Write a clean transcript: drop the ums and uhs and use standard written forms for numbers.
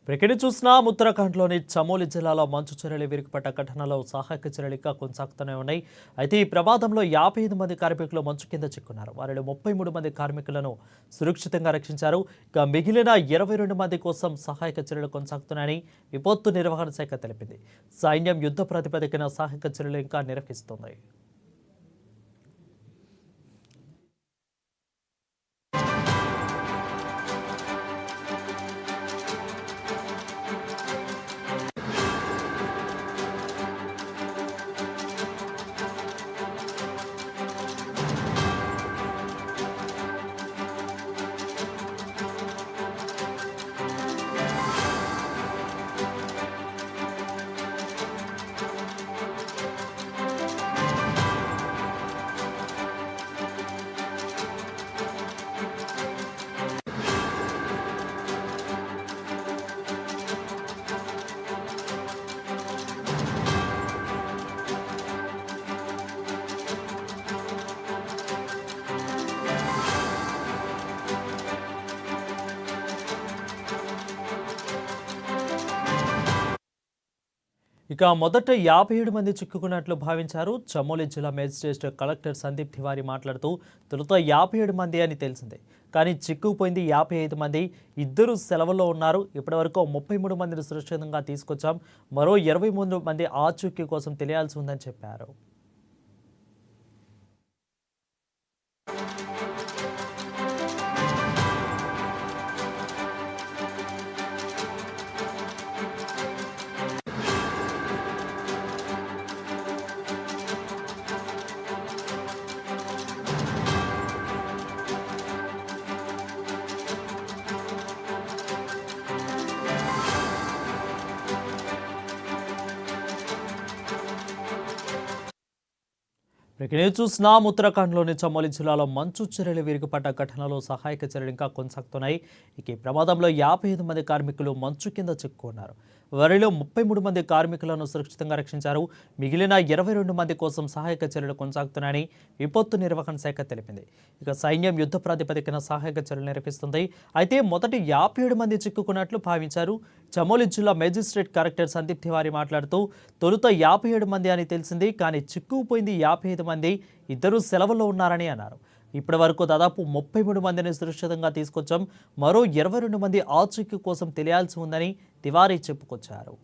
ప్రకటి చూసినా ఉత్తరాఖండ్లోని చమోలి జిల్లాలో మంచు చర్యలు విరిగిపడ్డ ఘటనలో సహాయక చర్యలు ఇంకా కొనసాగుతూనే ఉన్నాయి. అయితే ఈ ప్రమాదంలో 55 మంది కార్మికులు మంచు కింద చిక్కున్నారు. వారిలో 33 మంది కార్మికులను సురక్షితంగా రక్షించారు. ఇక మిగిలిన 22 మంది కోసం సహాయక చర్యలు కొనసాగుతున్నాయని విపత్తు నిర్వహణ శాఖ తెలిపింది. సైన్యం యుద్ధ ప్రాతిపదికన సహాయక చర్యలు ఇంకా నిర్వహిస్తుంది. ఇక మొదట 57 మంది చిక్కుకున్నట్లు భావించారు. చమోలి జిల్లా మేజిస్ట్రేట్ కలెక్టర్ సందీప్ తివారీ మాట్లాడుతూ తొలుత 57 మంది అని తెలిసిందే, కానీ చిక్కుకుపోయింది 55 మంది. ఇద్దరు సెలవుల్లో ఉన్నారు. ఇప్పటివరకు 33 మందిని సురక్షితంగా తీసుకొచ్చాం. మరో 23 మంది ఆచూకీ కోసం తెలియాల్సి ఉందని చెప్పారు. చూసినా ఉత్తరాఖండ్లోని చమోలి జిల్లాలో మంచు చర్యలు విరిగిపడ్డ ఘటనలో సహాయక చర్యలు ఇంకా కొనసాగుతున్నాయి. ఇక ఈ ప్రమాదంలో 55 మంది కార్మికులు మంచు కింద చిక్కుకున్నారు. వారిలో 33 మంది కార్మికులను సురక్షితంగా రక్షించారు. మిగిలిన 22 మంది కోసం సహాయక చర్యలు కొనసాగుతున్నాయని విపత్తు నిర్వహణ శాఖ తెలిపింది. ఇక సైన్యం యుద్ధ ప్రాతిపదికన సహాయక చర్యలు నిర్వహిస్తుంది. అయితే మొదటి 57 మంది చిక్కుకున్నట్లు భావించారు. చమోలి జిల్లా మేజిస్ట్రేట్ కలెక్టర్ సందీప్ తివారీ మాట్లాడుతూ తొలుత 57 మంది అని తెలిసింది, కానీ చిక్కుకుపోయింది 55 మంది. ఇద్దరు సెలవుల్లో ఉన్నారని అన్నారు. ఇప్పటి వరకు దాదాపు 33 మందిని సురక్షితంగా తీసుకొచ్చాం. మరో 22 మంది ఆచూకీ కోసం తెలియాల్సి ఉందని తివారీ చెప్పుకొచ్చారు.